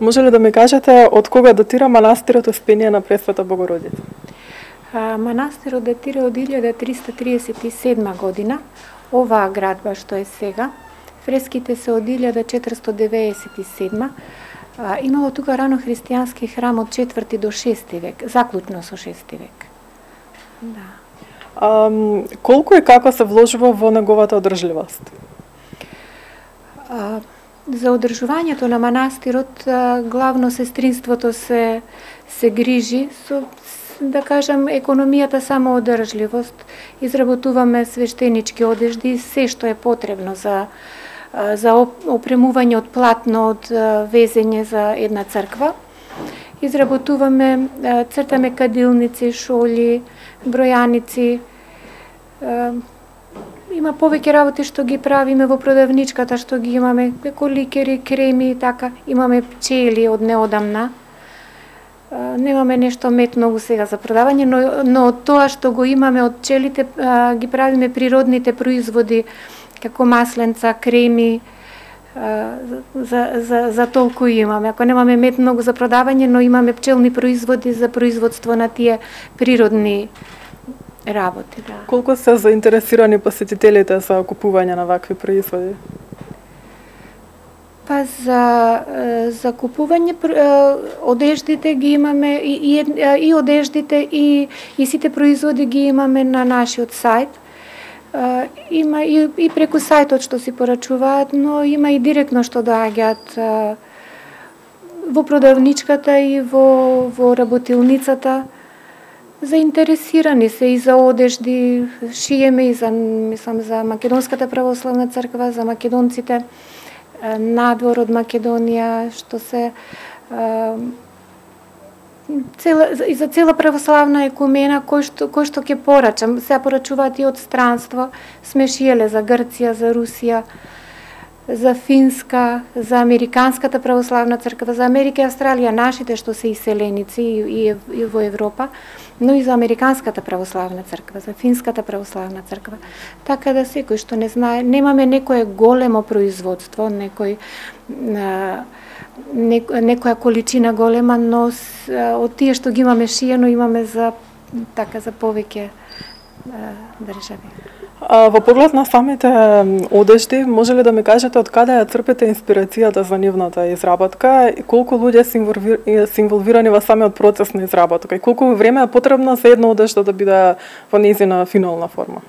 Може ли да ми кажете од кога датира манастирот Успение на Пресвета Богородица? Манастирот датира од 1337 година. Оваа градба што е сега. Фреските се од 1497. Имало тука рано христијански храм од 4 до 6 век, заклучно со 6 век. Да. Колку и како се вложува во неговата одржливост? За одржувањето на манастирот главно сестринството се грижи со, да кажам, економијата самоодржливост. Изработуваме свештенички одежди, се што е потребно за опремување од платно, од везење за една црква. Изработуваме, цртаме кадилници, шоли, бројаници. Има повеќе работи што ги правиме во продавничката, што ги имаме, како ликери, креми и така. Имаме пчели од неодамна. Немаме нешто мет многу сега за продавање, но од тоа што го имаме од пчелите ги правиме природните производи, како масленца, креми, за толку имаме. Ако немаме мет многу за продавање, но имаме пчелни производи за производство на тие природни работи. Да. Колку се заинтересирани посетителите за купување на вакви производи? Па за купување одеждите ги имаме и одеждите и сите производи ги имаме на нашиот сајт. Има и преку сајтот што си порачуваат, но има и директно што доаѓаат во продавничката и во работилницата. Заинтересирани се и за одежди, шиеме и за Македонската православна црква, за македонците надвор од Македонија, што се и за цела православна екумена кој што ќе порачам. Се порачуваат и од странство, сме шиеле за Грција, за Русија, за Финска, за Американската православна црква, за Америка и Австралија, нашите што се иселеници и во Европа, но и за Американската православна црква, за Финската православна црква. Така да секој што не знае, немаме некое големо производство, некоја количина голема, но од тие што ги имаме шиено, имаме за повеќе држави. Во поглед на самите одежди, може ли да ми кажете од каде ја црпите инспирацијата за нивната изработка и колку луѓе се инволвирани во самиот процес на изработка и колку време е потребно за една одежда да биде во нејзина финална форма?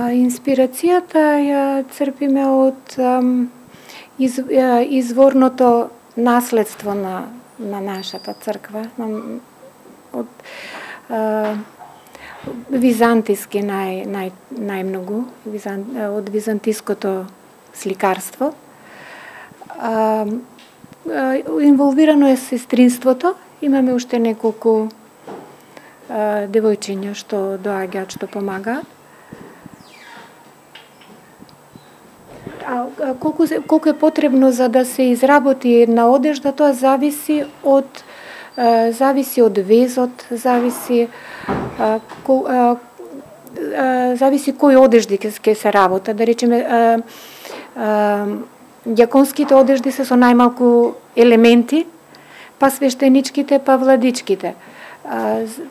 Инспирацијата ја црпиме од изворното наследство на нашата црква, од византиски најмногу, од византиското сликарство. Инволвирано е сестринството, имаме уште неколку девојчиња што доаѓаат, што помагаат. Колку е потребно за да се изработи една одежда, тоа зависи од везот, зависи кои одежди ќе се работат. Да речеме, ѓаконските одежди се со најмалку елементи, па свештеничките, па владичките.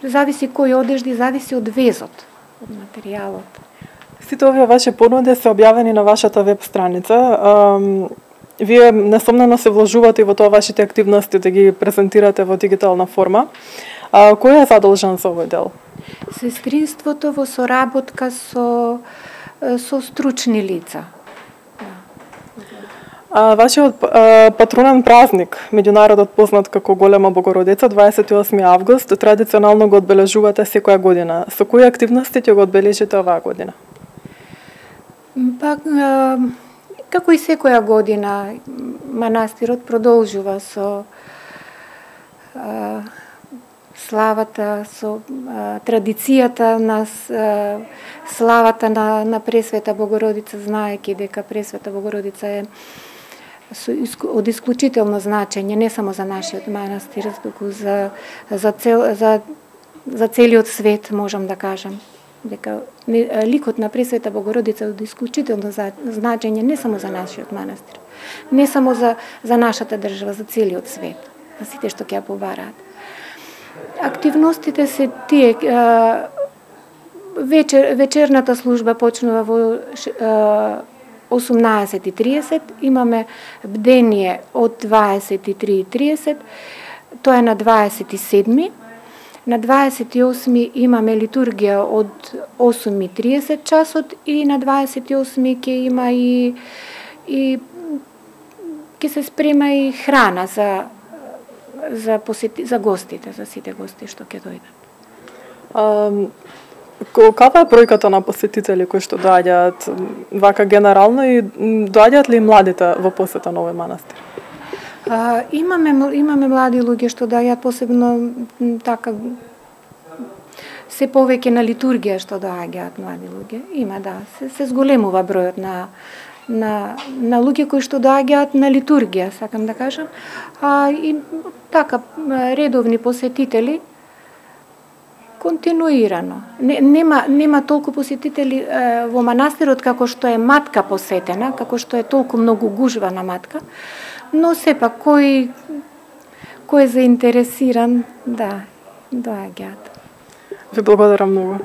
Зависи кои одежди, зависи од везот, од материјалот. Сите овие ваши понуди се објавени на вашата веб страница. Вие несомнено се вложувате во тоа вашите активности да ги презентирате во дигитална форма. Кој е задолжен за овој дел? Сестринството во соработка со стручни лица. Вашиот патронен празник, меѓународот познат како Голема Богородица, 28 август, традиционално го одбележувате секоја година. Со кои активности ќе го одбележите оваа година? Па, како и секоја година, манастирот продолжува со славата, со традицијата на славата на Пресвета Богородица, знаеки дека Пресвета Богородица е од исклучително значење не само за нашиот манастир, туку за целиот свет, можам да кажам. Дека ликот на Пресвета Богородица е од исклучително значење не само за нашиот манастир, не само за нашата држава, за целиот свет. за сите што ќе ја побараат. Активностите се тие, вечерната служба почнува во 18:30, имаме бдение од 23:30, тоа е на 27. На 28 имаме литургија од 8:30 часот и на 28 ќе има и ќе се спрема и храна за гостите, за сите гости што ќе дојдат. Каква е бројката на посетители кои што доаѓаат вака генерално и доаѓаат ли младите во посета на овој манастир? Имаме млади луѓе што доаѓаат, посебно така се повеќе на литургија што доаѓаат млади луѓе. Има, да, се зголемува бројот на луѓе кои што доаѓаат на литургија, сакам да кажам. И така редовни посетители континуирано. Нема толку посетители во манастирот како што е матка посетена, како што е толку многу гужва на матка, но сепак кој е заинтересиран, да, доаѓаат. Ви благодарам многу.